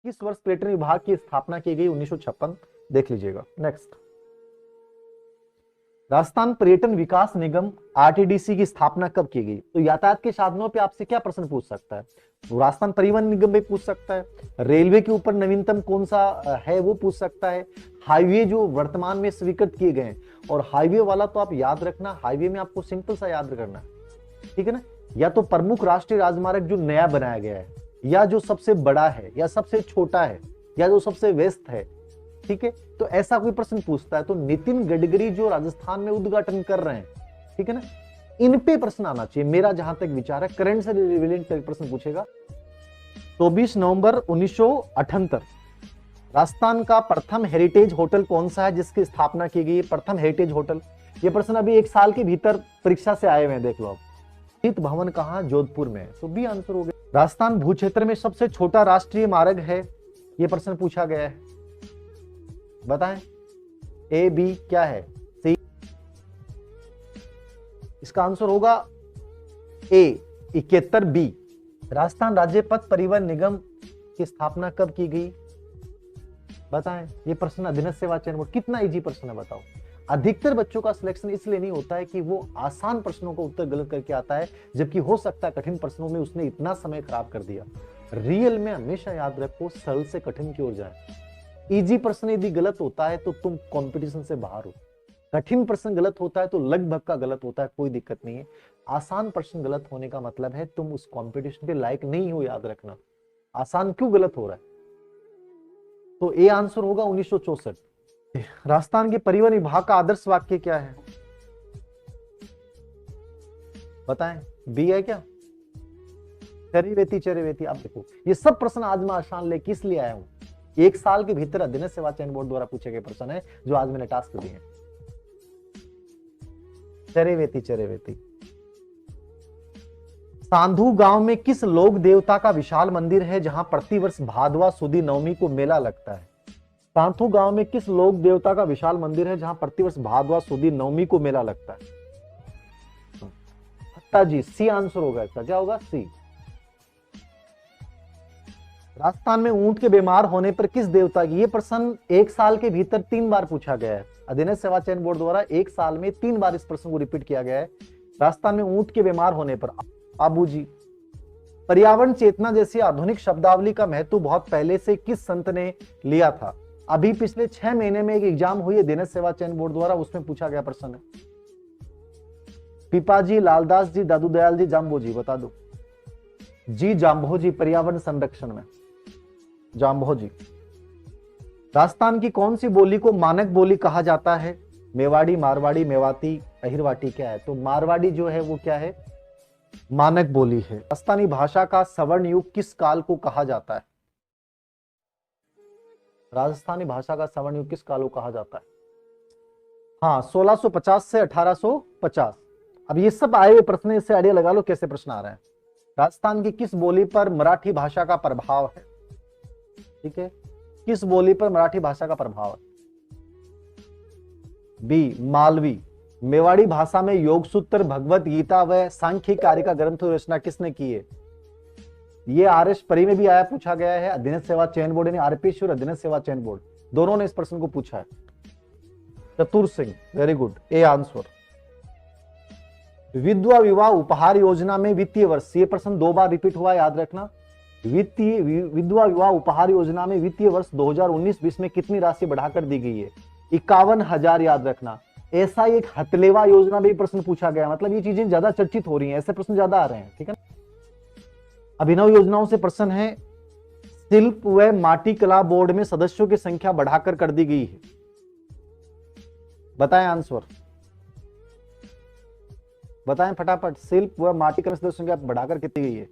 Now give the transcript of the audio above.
किस वर्ष पर्यटन विभाग की स्थापना की गई? 1956। देख लीजिएगा। नेक्स्ट, राजस्थान पर्यटन विकास निगम आरटीडीसी की स्थापना कब की गई? तो यातायात के साधनों पे आपसे क्या प्रश्न पूछ सकता है? तो राजस्थान परिवहन निगम में पूछ सकता है, रेलवे के ऊपर नवीनतम कौन सा है वो पूछ सकता है, हाईवे जो वर्तमान में स्वीकृत किए गए हैं। और हाईवे वाला तो आप याद रखना, हाईवे में आपको सिंपल सा याद करना है, ठीक है ना, या तो प्रमुख राष्ट्रीय राजमार्ग जो नया बनाया गया है, या जो सबसे बड़ा है, या सबसे छोटा है, या जो सबसे व्यस्त है, ठीक है। तो ऐसा कोई प्रश्न पूछता है तो नितिन गडकरी जो राजस्थान में उद्घाटन कर रहे हैं, ठीक है ना, इन पे प्रश्न आना चाहिए, मेरा जहां तक विचार है। करंट से रिलेवेंट प्रश्न पूछेगा। 24 नवंबर 1978 राजस्थान का प्रथम हेरिटेज होटल कौन सा है जिसकी स्थापना की गई? प्रथम हेरिटेज होटल, ये प्रश्न अभी 1 साल के भीतर परीक्षा से आए हुए हैं, देख लो आप। शीत भवन कहां? जोधपुर में। तो बी आंसर हो गया। राजस्थान भू क्षेत्र में सबसे छोटा राष्ट्रीय मार्ग है, यह प्रश्न पूछा गया है, बताएं। ए बी क्या है? सी। इसका आंसर होगा ए 71 बी। राजस्थान राज्य पथ परिवहन निगम की स्थापना कब की गई? बताएं। ये प्रश्न अधीनस्थ सेवा चयन बोर्ड, कितना इजी प्रश्न है बताओ। अधिकतर बच्चों का सिलेक्शन इसलिए नहीं होता है कि वो आसान प्रश्नों का उत्तर गलत करके आता है, जबकि हो सकता है कठिन प्रश्नों में उसने इतना समय खराब कर दिया। रियल में हमेशा याद रखो, सरल से कठिन की ओर जाए। इजी प्रश्न यदि गलत होता है तो तुम कंपटीशन से बाहर हो, कठिन प्रश्न गलत होता है तो लगभग का गलत होता है, कोई दिक्कत नहीं है। आसान प्रश्न गलत होने का मतलब है तुम उस कंपटीशन के लायक नहीं हो, याद रखना। आसान क्यों गलत हो रहा है? तो ए आंसर होगा 1964। राजस्थान के परिवहन विभाग का आदर्श वाक्य क्या है? बताएं। बी है क्या? चरेवेती चरेवेती। आप देखो, ये सब प्रश्न आज मैं आसान लेके किस लिए आया हूं, 1 साल के भीतर अधीनस्थ सेवा चयन बोर्ड द्वारा पूछे गए प्रश्न है जो आज मैंने टास्क दिए हैं। चरेवेती चरेवेती। सांधु गांव में किस लोक देवता का विशाल मंदिर है जहां प्रतिवर्ष भादवा सुदी नवमी को मेला लगता है? सांधु गांव में किस लोक देवता का विशाल मंदिर है जहां प्रतिवर्ष भादवा सुदी नवमी को मेला लगता है? हत्ता जी, सी आंसर होगा इसका। क्या होगा? सी। राजस्थान में ऊंट के बीमार होने पर किस देवता की? ये प्रश्न 1 साल के भीतर 3 बार पूछा गया है। अधीनस्थ सेवा चयन बोर्ड द्वारा 1 साल में 3 बार इस प्रश्न को रिपीट किया गया है। राजस्थान में ऊंट के बीमार होने पर आबू जी। पर्यावरण चेतना जैसी आधुनिक शब्दावली का महत्व बहुत पहले से किस संत ने लिया था? अभी पिछले 6 महीने में एक एग्जाम हुई है अधीनस्थ सेवा चयन बोर्ड द्वारा, उसमें पूछा गया प्रश्न है। पिपाजी, लालदास जी, दादू दयाल जी, जाम्बो जी, बता दो। जी जाम्बो जी, पर्यावरण संरक्षण में जाम्बो जी। राजस्थान की कौन सी बोली को मानक बोली कहा जाता है? मेवाड़ी, मारवाड़ी, मेवाती, अहिरवाटी क्या है? तो मारवाड़ी जो है वो क्या है? मानक बोली है। राजस्थानी भाषा का सवर्ण युग किस काल को कहा जाता है? राजस्थानी भाषा का सवर्ण युग किस काल को कहा जाता है? हाँ, 1650 से 1850। अब ये सब आए हुए प्रश्न, इससे आइडिया लगा लो कैसे प्रश्न आ रहे हैं। राजस्थान की किस बोली पर मराठी भाषा का प्रभाव है? ठीक है, किस बोली पर मराठी भाषा का प्रभाव है? बी मालवी। मेवाड़ी भाषा में योग सूत्र, भगवत गीता व सांख्य कार्य का ग्रंथ रचना किसने की है? ये आरएस परी में भी आया, पूछा गया है। अधीनस्थ सेवा चयन बोर्ड ने, आरपीएससी और अधीनस्थ सेवा चयन बोर्ड दोनों ने इस प्रश्न को पूछा है। चतुर Singh, very good, A answer. विधवा विवाह उपहार योजना में वित्तीय वर्ष, ये प्रश्न 2 बार रिपीट हुआ, याद रखना। विधवा विवाह उपहार योजना में वित्तीय वर्ष 2019-20 में कितनी राशि बढ़ाकर दी गई है? 51,000, याद रखना। ऐसा एक हथलेवा योजना में प्रश्न पूछा गया, मतलब ये चीजें ज्यादा चर्चित हो रही हैं, ऐसे प्रश्न ज्यादा आ रहे हैं, ठीक है। अभिनव योजनाओं से प्रश्न है। शिल्प व माटी कला बोर्ड में सदस्यों की संख्या बढ़ाकर कर दी गई है, बताएं आंसर, बताएं फटाफट। शिल्प व माटी कला सदस्यों की संख्या बढ़ाकर कितनी गई है?